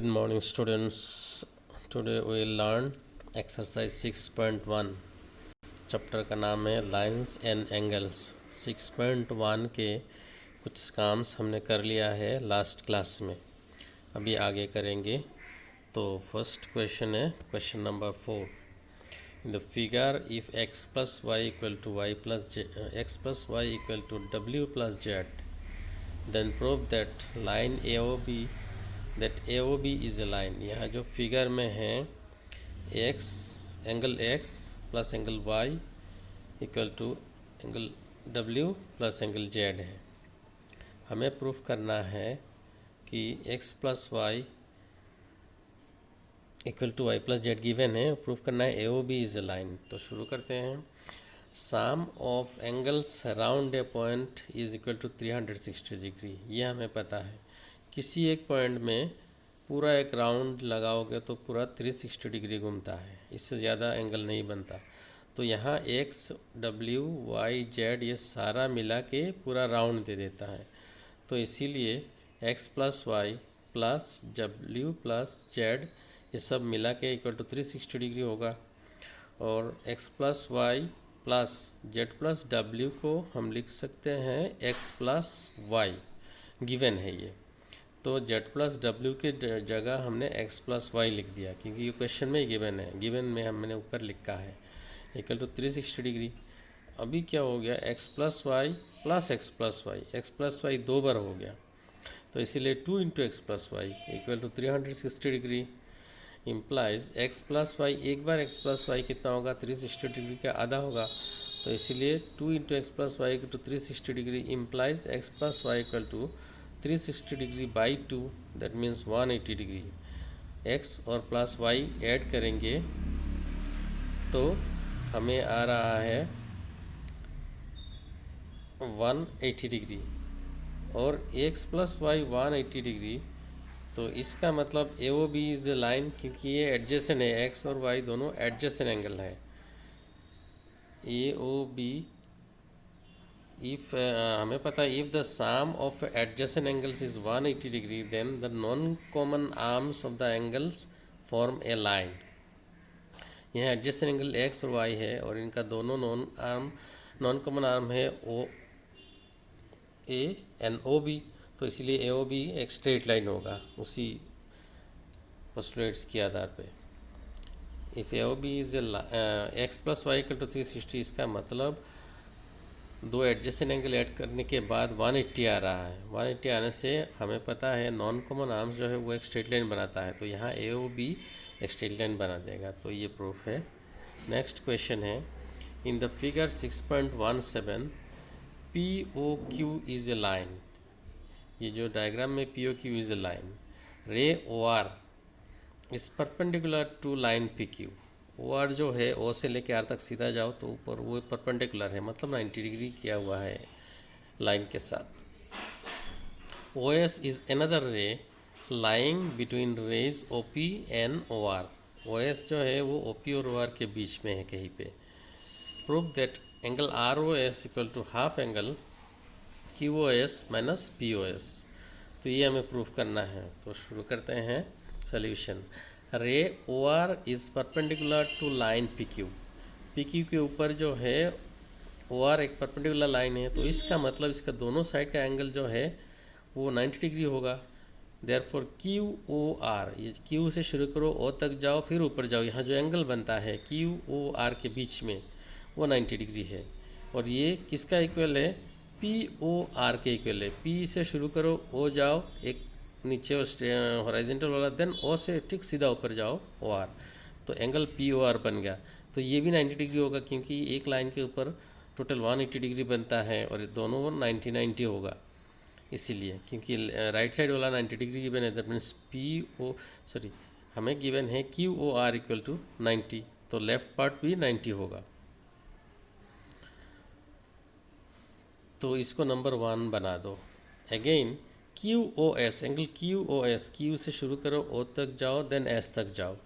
Good morning, students. Today we will learn exercise 6.1. Chapter का नाम है लाइन्स एंड एंगल्स। 6.1 के कुछ काम्स हमने कर लिया है लास्ट क्लास में, अभी आगे करेंगे। तो फर्स्ट क्वेश्चन है question number 4। In the figure if x plus y equal to Y plus x plus y equal to डब्ल्यू plus z, then prove that line A O B that A O B is a line. यहाँ जो figure में है x angle x plus angle y equal to angle डब्ल्यू plus angle z है। हमें proof करना है कि x plus y equal to Y plus Z given है, प्रूफ करना है A O B is a line. तो शुरू करते हैं। Sum of angles around a point is equal to 360 degree. ये हमें पता है। किसी एक पॉइंट में पूरा एक राउंड लगाओगे तो पूरा 360 डिग्री घूमता है, इससे ज़्यादा एंगल नहीं बनता। तो यहाँ एक्स डब्ल्यू वाई जेड ये सारा मिला के पूरा राउंड दे देता है। तो इसीलिए एक्स प्लस वाई प्लस डब्ल्यू प्लस जेड ये सब मिला के इक्वल टू 360 डिग्री होगा। और x plus y plus z plus डब्ल्यू को हम लिख सकते हैं एक्स प्लस वाई, गिवन है ये। तो जेड प्लस डब्ल्यू के जगह हमने एक्स प्लस वाई लिख दिया, क्योंकि ये क्वेश्चन में ही गिवन है। गिवन में हमने ऊपर लिखा है इक्वल टू 360 डिग्री। अभी क्या हो गया, x plus y plus x plus y, x plus y दो बार हो गया, तो इसीलिए 2 into x plus y equal to 360 degree. Implies x plus y, एक बार एक्स प्लस वाई कितना होगा, 360 डिग्री का आधा होगा। तो इसीलिए 2 into x plus y equal to 360 degree implies x plus y equal to 360 degree by 2, that means 180 degree. X और प्लस वाई ऐड करेंगे तो हमें आ रहा है 180 डिग्री, और एक्स प्लस वाई 180 डिग्री। तो इसका मतलब A O B is a line, क्योंकि ये एडजेसेंट है, एक्स और वाई दोनों एडजेसेंट एंगल है। ए ओ बी इफ हमें पता है if the sum of adjacent angles is 180 degree, then the non common arms of the angles form a line. यहाँ एडजेसेंट एंगल एक्स और y है, और इनका दोनों नॉन कॉमन आर्म है ओ ए एंड ओ बी। तो इसलिए ए ओ बी एक स्ट्रेट लाइन होगा उसी पोस्टुलेट्स के आधार पे। If A O B is x plus y equal to 360, इसका मतलब दो एडजेसेंट एंगल ऐड करने के बाद 180 आ रहा है। 180 आने से हमें पता है नॉन कॉमन आर्म्स जो है वो एक स्ट्रेट लाइन बनाता है, तो यहाँ ए ओ बी एक स्ट्रेट लाइन बना देगा। तो ये प्रूफ है। नेक्स्ट क्वेश्चन है, in the figure 6.17 P O Q is a line. ये जो डायग्राम में P O Q is a line, ray O R is perpendicular to line P Q. O R जो है ओ से लेके आर तक सीधा जाओ तो ऊपर वो परपेंडिकुलर है, मतलब 90 डिग्री किया हुआ है लाइन के साथ। O S is another ray lying between rays O P and O R. O S जो है वो ओ पी और ओ आर के बीच में है कहीं पे। Prove that angle R O S equal to half angle Q O S minus P O S. तो ये हमें प्रूफ करना है। तो शुरू करते हैं solution. Ray O R is perpendicular to line P Q. P Q के ऊपर जो है ओ आर एक परपेंडिकुलर लाइन है, तो इसका मतलब इसका दोनों साइड का एंगल जो है वो 90 डिग्री होगा। देयरफॉर क्यू ओ आर, ये क्यू से शुरू करो ओ तक जाओ फिर ऊपर जाओ, यहाँ जो एंगल बनता है क्यू ओ आर के बीच में वो 90 डिग्री है। और ये किसका इक्वल है, पी ओ आर के इक्वल है। पी से शुरू करो ओ जाओ एक नीचे और हॉराइजेंटल वाला, देन ओ से ठीक सीधा ऊपर जाओ ओ आर, तो एंगल पी ओ आर बन गया। तो ये भी 90 डिग्री होगा, क्योंकि एक लाइन के ऊपर टोटल 180 डिग्री बनता है और दोनों 90 होगा। इसीलिए क्योंकि राइट साइड वाला 90 डिग्री गिवन है, दैट मीन्स हमें गिवन है Q O R equal to 90, तो लेफ्ट पार्ट भी 90 होगा। तो इसको नंबर 1 बना दो। Again Q O S, angle Q O S, Q से शुरू करो ओ तक जाओ देन एस तक जाओ,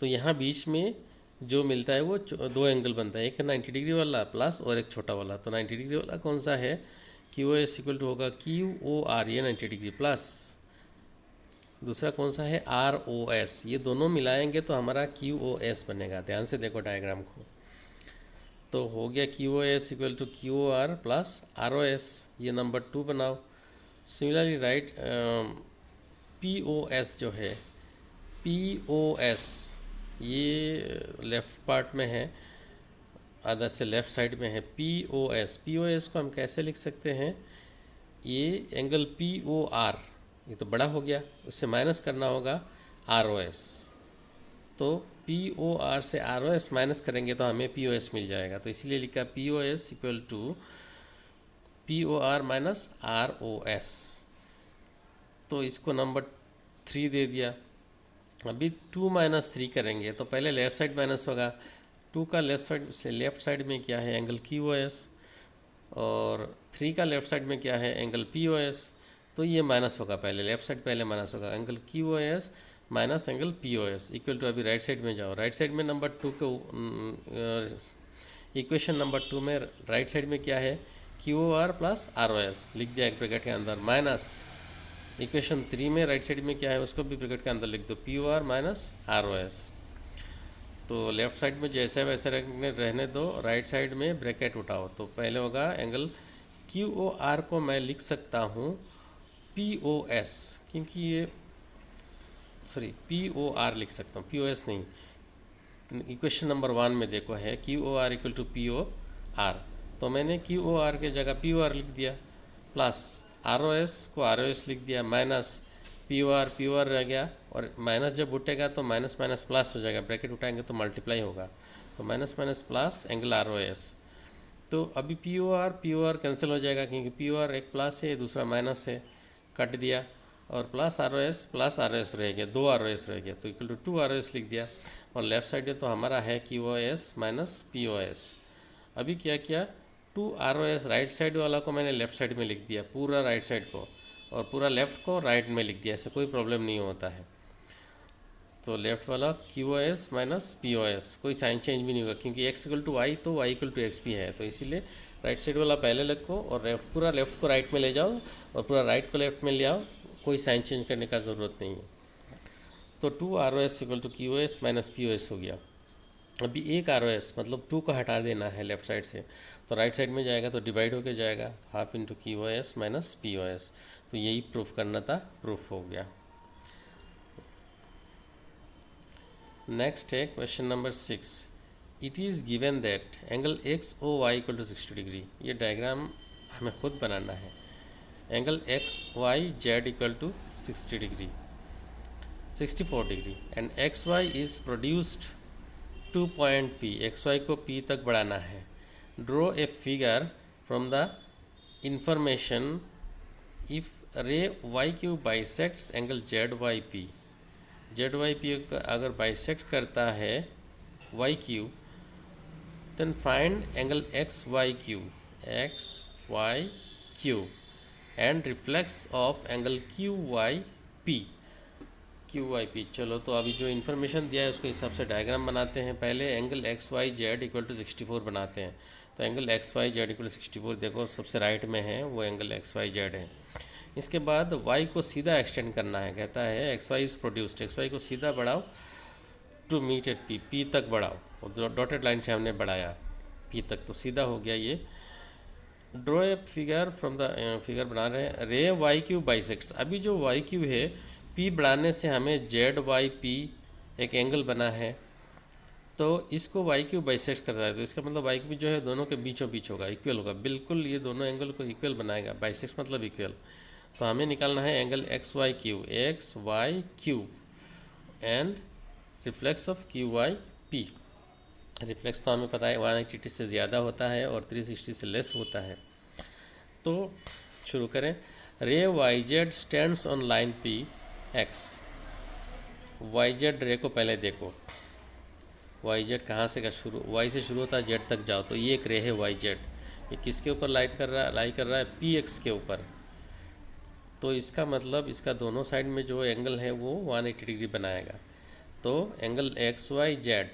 तो यहाँ बीच में जो मिलता है वो दो एंगल बनता है, एक है 90 डिग्री वाला प्लस और एक छोटा वाला। तो 90 डिग्री वाला कौन सा है, Q O S equal to होगा क्यू ओ आर, ये 90 डिग्री प्लस दूसरा कौन सा है आर ओ एस। ये दोनों मिलाएंगे तो हमारा क्यू ओ एस बनेगा। ध्यान से देखो डायग्राम को। तो हो गया Q O S equal to Q O R plus R O S. ये नंबर 2 बनाओ। Similarly right P O S जो है, पी ओ एस ये लेफ़्ट पार्ट में है, आधा से लेफ़्ट साइड में है। P O S, P O S को हम कैसे लिख सकते हैं, ये एंगल पी ओ आर, ये तो बड़ा हो गया, उससे माइनस करना होगा आर ओ एस। तो पी ओ आर से आर ओ एस माइनस करेंगे तो हमें पी ओ एस मिल जाएगा। तो इसीलिए लिखा P O S equal to P O R minus R O S. तो इसको नंबर 3 दे दिया। अभी 2 माइनस 3 करेंगे तो पहले लेफ़्ट साइड माइनस होगा। 2 का लेफ़्ट साइड में क्या है, एंगल क्यू ओ एस, और 3 का लेफ़्ट साइड में क्या है, एंगल पी ओ एस। तो ये माइनस होगा, पहले लेफ़्ट साइड पहले माइनस होगा, angle Q O S minus angle P O S equal to, अभी राइट साइड में जाओ। राइट साइड में नंबर 2 को इक्वेशन नंबर 2 में राइट साइड में क्या है, Q O R plus R O S लिख दिया एक ब्रैकेट के अंदर, माइनस इक्वेशन 3 में राइट साइड में क्या है उसको भी ब्रैकेट के अंदर लिख दो, P O R minus R O S. तो लेफ़्ट साइड में जैसे वैसे रहने दो, राइट साइड में ब्रैकेट उठाओ। तो पहले होगा एंगल क्यू ओ आर को मैं लिख सकता हूँ पी ओ एस, क्योंकि ये पी ओ आर लिख सकता हूँ, पी ओ एस नहीं। इक्वेशन नंबर 1 में देखो है Q O R equal to P O R, तो मैंने क्यू ओ आर के जगह पी ओ आर लिख दिया, प्लस आर ओ एस को आर ओ एस लिख दिया, माइनस पी ओ आर रह गया, और माइनस जब उठेगा तो माइनस माइनस प्लस हो जाएगा, ब्रैकेट उठाएंगे तो मल्टीप्लाई होगा, तो minus minus plus angle R O S. तो अभी पी ओ आर कैंसिल हो जाएगा, क्योंकि पी ओ आर एक प्लस है दूसरा माइनस है, कट दिया, और प्लस आर ओ एस रह गया, 2 आर ओ एस रह गया, तो equal to 2 R O S लिख दिया। और लेफ़्ट साइड में तो हमारा है Q O S minus P O S. अभी क्या किया, 2 R O S right side वाला को मैंने लेफ़्ट साइड में लिख दिया, पूरा राइट साइड को, और पूरा लेफ़्ट को राइट में लिख दिया, ऐसे कोई प्रॉब्लम नहीं होता है। तो लेफ़्ट वाला Q O S minus P O S, कोई साइन चेंज भी नहीं होगा, क्योंकि एक्स इक्वल टू वाई तो वाई इक्वल टू एक्स भी है, तो इसीलिए राइट साइड वाला पहले लिखो और पूरा लेफ़्ट को राइट में ले जाओ और पूरा राइट को लेफ़्ट में ले आओ, कोई साइन चेंज करने का ज़रूरत नहीं है। तो 2 R O S equal to Q O S minus P O S हो गया। अभी एक आर ओ एस मतलब 2 को हटा देना है लेफ़्ट साइड से, तो राइट साइड में जाएगा तो डिवाइड होकर जाएगा, half into Q O S minus P O S. तो यही प्रूफ करना था, प्रूफ हो गया। नेक्स्ट है question number 6। It is given that angle X O Y equal to 60 degree. ये डायग्राम हमें खुद बनाना है। Angle X Y Z equal to 60 degree, 64 degree, and X Y is produced to point P. X Y को P तक बढ़ाना है। Draw a figure from the information if ray Y Q bisects angle Z Y P. Z Y P अगर bisect करता है Y Q, then find angle X Y Q and reflex of angle Q Y P. चलो, तो अभी जो information दिया है उसके हिसाब से डायग्राम बनाते हैं। पहले angle X Y Z equal to 64 बनाते हैं। तो angle X Y Z equal to 64 देखो सबसे राइट में है, वो एंगल एक्स वाई जेड है। इसके बाद y को सीधा एक्सटेंड करना है, कहता है X Y is produced, X Y को सीधा बढ़ाओ to meet at P, P तक बढ़ाओ, और डॉटेड लाइन से हमने बढ़ाया पी तक, तो सीधा हो गया ये। Draw a figure from the figure बना रहे हैं, रे वाई क्यू बाइसेक्ट्स। अभी जो वाई क्यू है पी बढ़ाने से हमें जेड वाई पी एक एंगल बना है, तो इसको वाई क्यू बाइसेक्ट करता है, तो इसका मतलब वाई क्यू जो है दोनों के बीचों बीच होगा, इक्वल होगा, बिल्कुल ये दोनों एंगल को इक्वल बनाएगा। बाइसेक्ट मतलब इक्वल। तो हमें निकालना है angle X Y Q and reflex of Q Y P. Reflex तो हमें पता है 180 से ज़्यादा होता है और 360 से लेस होता है। तो शुरू करें। Ray Y Z stands on line P X. Y Z ray को पहले देखो, वाई जेड कहाँ से का शुरू, वाई से शुरू होता है जेड तक जाओ, तो ये एक रे है वाई जेड, ये किसके ऊपर लाई कर रहा है पी एक्स के ऊपर। तो इसका मतलब इसका दोनों साइड में जो एंगल है वो 180 डिग्री बनाएगा। तो angle X Y Z,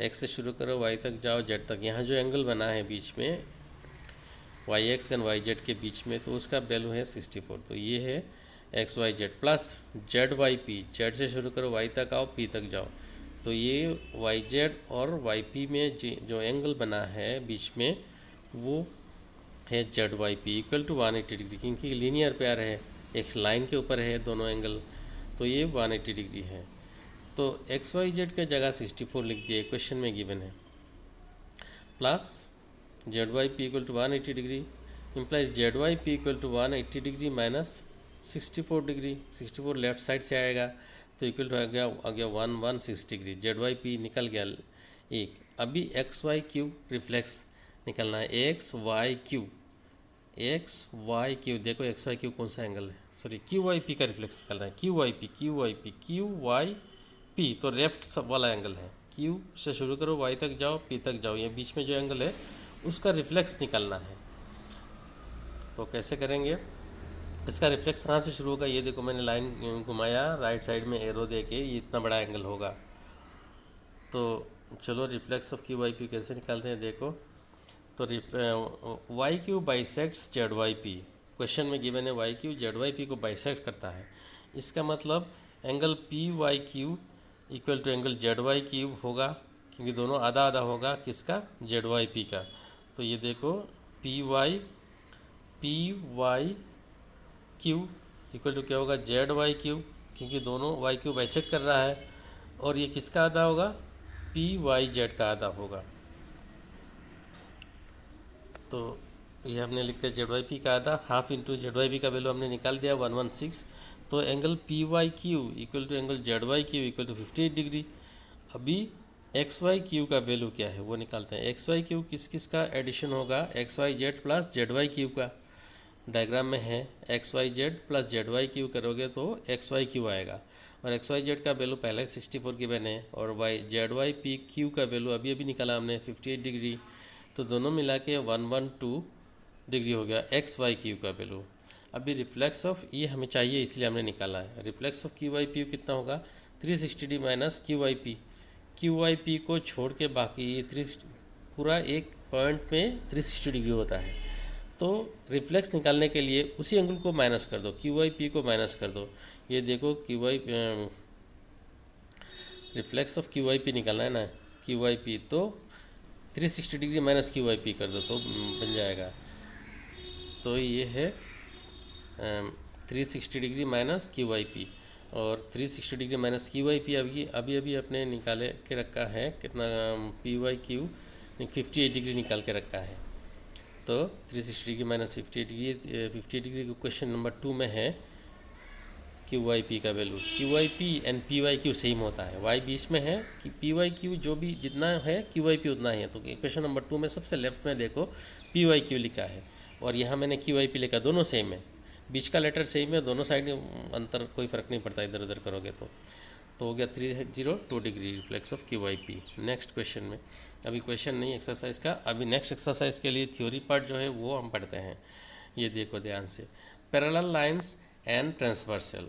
X से शुरू करो वाई तक जाओ जेड तक, यहाँ जो एंगल बना है बीच में Y X and Y Z के बीच में, तो उसका वैल्यू है 64। तो ये है X Y Z plus Z Y P, Z से शुरू करो वाई तक आओ पी तक जाओ, तो ये वाई जेड और वाई पी में जो एंगल बना है बीच में वो है Z Y P equal to 180 degree, क्योंकि लीनियर पेयर है, एक लाइन के ऊपर है दोनों एंगल, तो ये 180 डिग्री है। तो एक्स वाई जेड की जगह 64 लिख दिए, क्वेश्चन में गिवन है, plus Z Y P equal to 180 degree implies Z Y P equal to 180 degree minus 64 degree, 64 left side से आएगा तो इक्वल टू आ गया 116 डिग्री, जेड वाई पी निकल गया एक। अभी एक्स वाई क्यू रिफ्लेक्स निकलना है, X Y Q, X Y Q, देखो एक्स वाई क्यू कौन सा एंगल है, सॉरी क्यू वाई पी का रिफ्लेक्स निकल रहा है, Q Y P Q Y P Q Y P, तो लेफ्ट सब वाला एंगल है, क्यू से शुरू करो वाई तक जाओ पी तक जाओ, ये बीच में जो एंगल है उसका रिफ्लेक्स निकालना है। तो कैसे करेंगे, इसका रिफ्लेक्स कहाँ से शुरू होगा, ये देखो मैंने लाइन घुमाया राइट साइड में एरो दे के, ये इतना बड़ा एंगल होगा। तो चलो reflex of Q Y P कैसे निकालते हैं देखो, तो Y Q bisects Z Y P, question में गिवन है Y Q Z Y P को बाइसेक्ट करता है, इसका मतलब angle P Y Q equal to angle Z Y Q होगा, क्योंकि दोनों आधा आधा होगा किसका, जेड वाई पी का। तो ये देखो P Y Q equal to क्या होगा, जेड वाई क्यू, क्योंकि दोनों वाई क्यू बाइसेक्ट कर रहा है, और ये किसका आधा होगा, पी वाई जेड का आधा होगा। तो ये हमने लिख दिया जेड वाई पी का आधा, half into Z Y P का वैल्यू हमने निकाल दिया 116, तो angle P Y Q equal to angle Z Y Q equal to 58 degree. अभी एक्स वाई क्यू का वैल्यू क्या है वो निकालते हैं, एक्स वाई क्यू किस किस का एडिशन होगा, X Y Z plus Z Y Q का, डायग्राम में है X Y Z plus Z Y Q करोगे तो एक्स वाई क्यू आएगा, और एक्स वाई जेड का वैल्यू पहले 64 गिवन है, और Y Z Y P Q का वैल्यू अभी अभी निकाला हमने 58 डिग्री, तो दोनों मिला के 112 डिग्री हो गया एक्स वाई क्यू का वैल्यू। अभी रिफ्लेक्स ऑफ ये हमें चाहिए इसलिए हमने निकाला है, reflex of Q Y P कितना होगा 360 degree minus Q Y P, Q Y P को छोड़ के बाकी 3 पूरा एक पॉइंट में 360 डिग्री होता है, तो रिफ्लेक्स निकालने के लिए उसी एंगल को माइनस कर दो, क्यू वाई पी को माइनस कर दो, ये देखो Q Y reflex of Q Y P निकालना है ना, क्यू वाई पी तो 360 degree minus Q Y P कर दो तो बन जाएगा, तो ये है 360 degree minus Q Y P, और 360 degree minus Q Y P अभी अभी अपने निकाले के रखा है कितना, पी वाई क्यू 58 डिग्री निकाल के रखा है, तो 360 डिग्री माइनस 58 डिग्री को क्वेश्चन नंबर 2 में है क्यू वाई पी का value, Q Y P and P Y Q same होता है, वाई बीच में है कि पी वाई क्यू जो भी जितना है क्यू वाई पी उतना ही है, तो क्वेश्चन नंबर 2 में सबसे लेफ्ट में देखो पी वाई क्यू लिखा है, और यहाँ मैंने क्यू वाई पी लिखा, दोनों सेम है, बीच का लेटर सेम है, दोनों साइड अंतर कोई फ़र्क नहीं पड़ता इधर उधर करोगे तो हो गया 302 degree reflex of Q Y P. Next question में, अभी क्वेश्चन नहीं एक्सरसाइज का, अभी नेक्स्ट एक्सरसाइज के लिए थ्योरी पार्ट जो है वो हम पढ़ते हैं, ये देखो ध्यान से, parallel lines and transversal,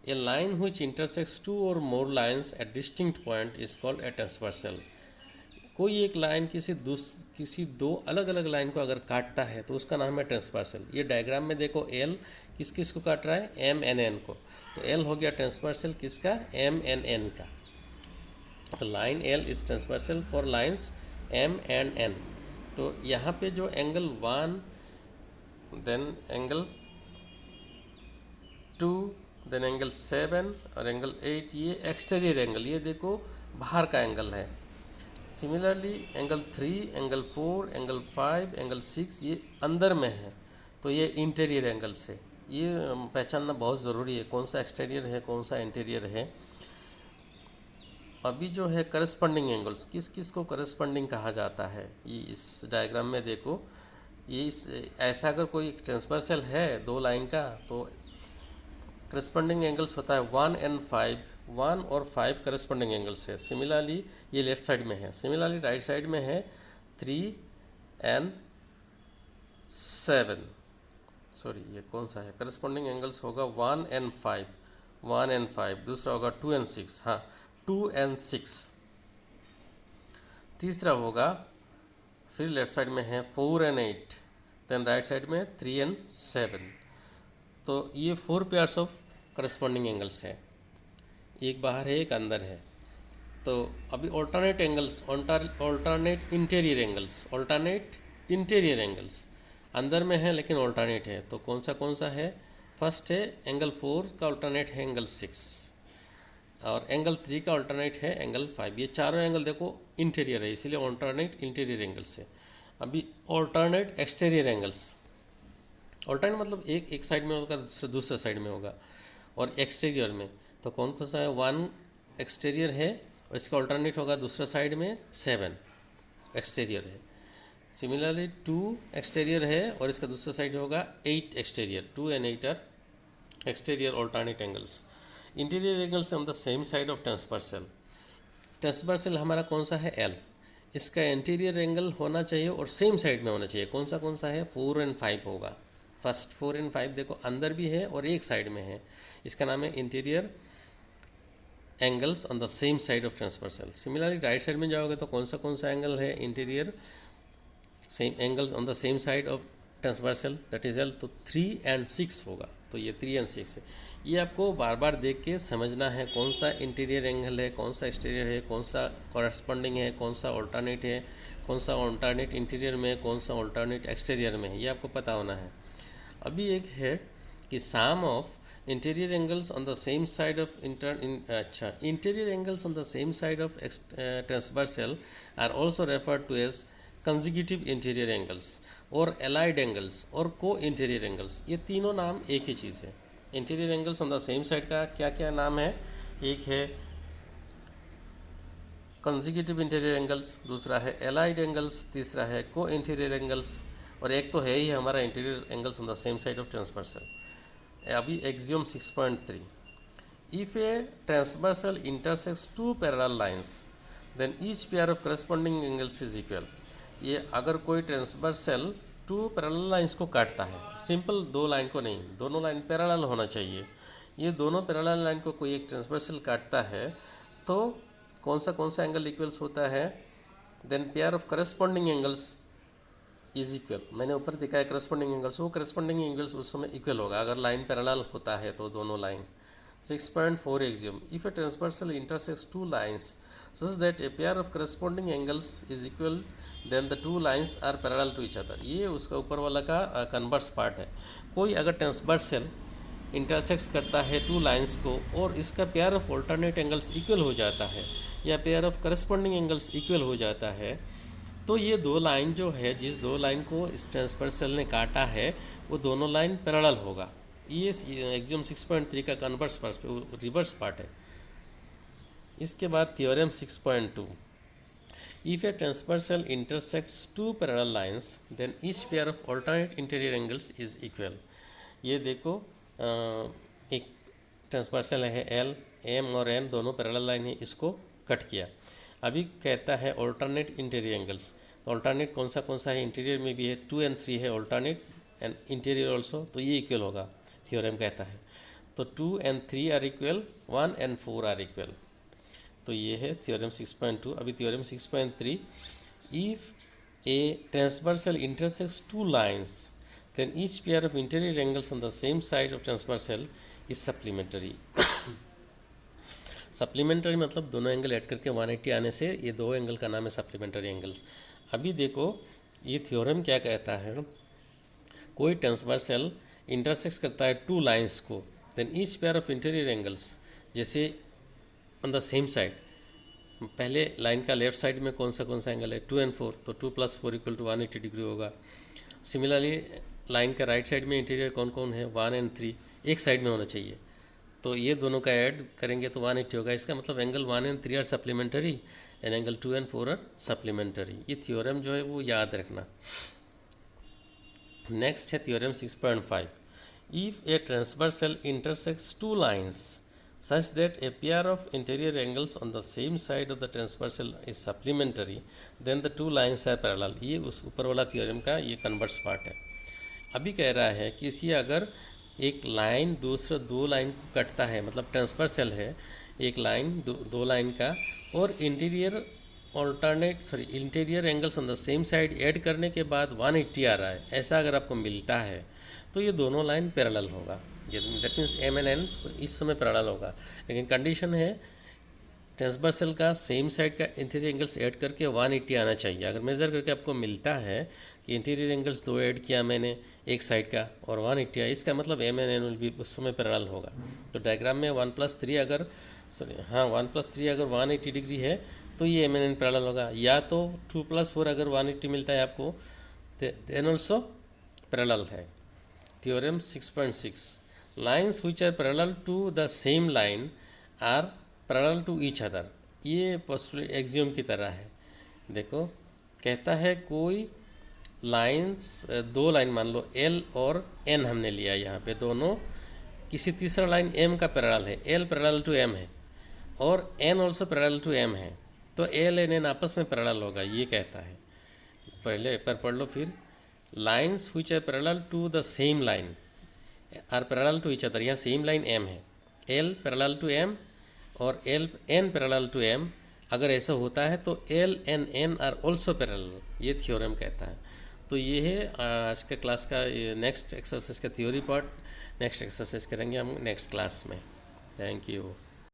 a line which intersects two और more lines at distinct point is called a transversal, कोई एक लाइन किसी दो अलग अलग लाइन को अगर काटता है तो उसका नाम है ट्रांसवर्सल। ये डायग्राम में देखो एल किस किस को काट रहा है, एम एन एन को, तो एल हो गया ट्रांसवर्सल किसका, एम एन एन का, तो line L is transversal for lines M and N. तो यहाँ पे जो angle 1 then angle 2 then angle 7 और एंगल 8, ये एक्सटीरियर एंगल, ये देखो बाहर का एंगल है। Similarly angle 3, angle 4, angle 5, angle 6 ये अंदर में है, तो ये इंटीरियर एंगल से, ये पहचानना बहुत ज़रूरी है कौन सा एक्सटीरियर है कौन सा इंटीरियर है। अभी जो है करस्पॉन्डिंग एंगल्स किस किस को करस्पॉन्डिंग कहा जाता है, ये इस डायग्राम में देखो, ये ऐसा अगर कोई ट्रांसवर्सल है दो लाइन का तो करस्पॉन्डिंग एंगल्स होता है 1 and 5, 1 और 5 करस्पॉन्डिंग एंगल्स है। सिमिलरली ये लेफ्ट साइड में है, सिमिलरली राइट साइड में है 3 and 7, सॉरी ये कौन सा है, करस्पॉन्डिंग एंगल्स होगा 1 and 5, 1 and 5, दूसरा होगा 2 and 6, हाँ 2 and 6, तीसरा होगा फिर लेफ्ट साइड में है 4 and 8, देन राइट साइड में 3 and 7, तो ये 4 पेयर्स ऑफ करस्पॉन्डिंग एंगल्स है, एक बाहर है एक अंदर है। तो अभी alternate angles, alternate interior angles अंदर में है लेकिन ऑल्टरनेट है, तो कौन सा है? फर्स्ट है एंगल 4 का ऑल्टरनेट है एंगल 6, और एंगल 3 का ऑल्टरनेट है एंगल 5। ये चारों एंगल देखो इंटीरियर है, इसीलिए ऑल्टरनेट इंटीरियर एंगल्स है। अभी ऑल्टरनेट एक्सटीरियर एंगल्स, ऑल्टरनेट मतलब एक साइड में होगा दूसरे साइड में होगा, और एक्सटीरियर में तो कौन सा है? 1 एक्सटीरियर है और इसका ऑल्टरनेट होगा दूसरा साइड में 7 एक्सटीरियर है। सिमिलरली 2 एक्सटीरियर है और इसका दूसरा साइड होगा 8 exterior. 2 and 8 are exterior alternate angles. Interior angles on the same side of transversal. Transversal हमारा कौन सा है? L। इसका इंटीरियर एंगल होना चाहिए और सेम साइड में होना चाहिए। कौन सा है? 4 and 5 होगा। फर्स्ट 4 and 5 देखो अंदर भी है और एक साइड में है, इसका नाम है interior angles on the same side of transversal. Similarly right side में जाओगे तो कौन सा एंगल है? Interior same angles on the same side of transversal, that is L। तो 3 and 6 होगा, तो ये 3 and 6 है। ये आपको बार बार देख के समझना है कौन सा इंटीरियर एंगल है, कौन सा एक्सटीरियर है, कौन सा कॉरस्पॉन्डिंग है, कौन सा ऑल्टरनेट है, कौन सा ऑल्टरनेट इंटीरियर में, कौन सा ऑल्टरनेट एक्सटीरियर में है, ये आपको पता होना है। अभी एक है कि some of interior angles on the same side of interior angles on the same side of transversal are also referred to as consecutive interior angles और एलाइड एंगल्स और को इंटीरियर एंगल्स। ये तीनों नाम एक ही चीज़ है। Interior angles on the same side का क्या क्या नाम है? एक है कंसेक्यूटिव इंटीरियर एंगल्स, दूसरा है एलाइड एंगल्स, तीसरा है को इंटीरियर एंगल्स, और एक तो है ही हमारा interior angles on the same side of transversal. अभी axiom 6.3, if a transversal intersects 2 parallel lines then each pair of corresponding angles is equal. ये अगर कोई ट्रांसवर्सल 2 पैरेलल लाइंस को काटता है, सिंपल 2 लाइन को नहीं, दोनों लाइन पैरेलल होना चाहिए। ये दोनों पैरेलल लाइन को कोई एक ट्रांसवर्सल काटता है तो कौन सा एंगल इक्वल्स होता है? Then pair of corresponding angles is equal. मैंने ऊपर दिखाया करस्पॉन्डिंग एंगल्स, वो करस्पॉन्डिंग एंगल्स उस समय इक्वल होगा अगर लाइन पैरेलल होता है तो दोनों line. 6.4 axiom, if a transversal intersects 2 lines such that a pair of corresponding angles is equal then the two lines are parallel to each other। ये उसका ऊपर वाला का कन्वर्स पार्ट है। कोई अगर ट्रांसवर्सल इंटरसेक्ट्स करता है 2 लाइंस को और इसका pair of alternate angles equal हो जाता है या pair of corresponding angles equal हो जाता है, तो ये 2 लाइन जो है, जिस 2 लाइन को इस ट्रांसवर्सल ने काटा है वो दोनों लाइन पैरेलल होगा। ये एक्सियम 6.3 का कन्वर्स पार्ट, रिवर्स पार्ट है। इसके बाद theorem 6.2, if a transversal intersects 2 parallel lines then each pair of alternate interior angles is equal. ये देखो एक ट्रांसवर्सल है L, M और N दोनों पैरेलल लाइन है, इसको कट किया। अभी कहता है ऑल्टरनेट इंटीरियर एंगल्स, तो ऑल्टरनेट कौन सा है? इंटीरियर में भी है, 2 and 3 है ऑल्टरनेट एंड इंटीरियर ऑल्सो, तो ये इक्वल होगा, थ्योरम कहता है। तो 2 and 3 are equal, 1 and 4 are equal, तो ये है थ्योरम 6.2। अभी theorem 6.3, if a transversal intersects 2 lines then each pair of interior angles on the same side of transversal is supplementary. Supplementary मतलब दोनों एंगल ऐड करके 180 आने से ये 2 एंगल का नाम है सप्लीमेंटरी एंगल्स। अभी देखो ये थ्योरम क्या कहता है, कोई ट्रांसवर्सल इंटरसेक्ट करता है 2 लाइंस को, then each pair of interior angles, जैसे ऑन द सेम साइड, पहले लाइन का लेफ्ट साइड में कौन सा एंगल है? 2 and 4, तो 2 + 4 = 180 डिग्री होगा। सिमिलरली लाइन का राइट साइड में इंटीरियर कौन है? 1 and 3 एक साइड में होना चाहिए, तो ये दोनों का ऐड करेंगे तो 180 होगा। इसका मतलब angle 1 and 3 are supplementary and angle 2 and 4 are supplementary. ये थ्योरम जो है वो याद रखना। नेक्स्ट है theorem 6.5, if a transversal intersects 2 lines such that a pair of interior angles on the same side of the transversal is supplementary then the 2 lines are parallel। ये उस ऊपर वाला थ्योरम का ये कन्वर्स पार्ट है। अभी कह रहा है कि इसी अगर एक लाइन दूसरा 2 लाइन को कटता है, मतलब ट्रांसवर्सल है एक लाइन 2 लाइन का, और interior angles on the same side add करने के बाद 180 आ रहा है, ऐसा अगर आपको मिलता है तो ये दोनों लाइन पैरेलल होगा। That means M and N इस समय पैरेलल होगा, लेकिन कंडीशन है ट्रांसवर्सल का सेम साइड का इंटीरियर एंगल्स ऐड करके 180 आना चाहिए। अगर मेज़र करके आपको मिलता है कि इंटीरियर एंगल्स 2 ऐड किया मैंने एक साइड का और 180 आया, इसका मतलब एम एन एन विल भी उस समय पैरेलल होगा। तो डायग्राम में 1+3 अगर 1+3 अगर 180 डिग्री है तो ये एम एन एन पैरेलल होगा, या तो 2+4 अगर 180 मिलता है आपको देन ऑल्सो पैरेलल है। Theorem 6.6 lines which are parallel to the same line are parallel to each other. ये पोस्टुलेट एक्सियोम की तरह है। देखो कहता है कोई लाइन्स, दो लाइन मान लो एल और एन हमने लिया यहाँ पे, दोनों किसी तीसरा लाइन एम का पैरेलल है, एल पैरेलल टू एम है और N also parallel to M है, तो एल एन एन आपस में पैरेलल होगा, ये कहता है। पहले पर पढ़ लो फिर, lines which are parallel to the same line are parallel to each other. यहाँ सेम लाइन एम है, एल पैरेलल टू एम और L N parallel to M, अगर ऐसा होता है तो L N N are also parallel, ये theorem कहता है। तो ये है आज का क्लास का नेक्स्ट एक्सरसाइज का थ्योरी पार्ट। नेक्स्ट एक्सरसाइज करेंगे हम नेक्स्ट क्लास में। Thank you.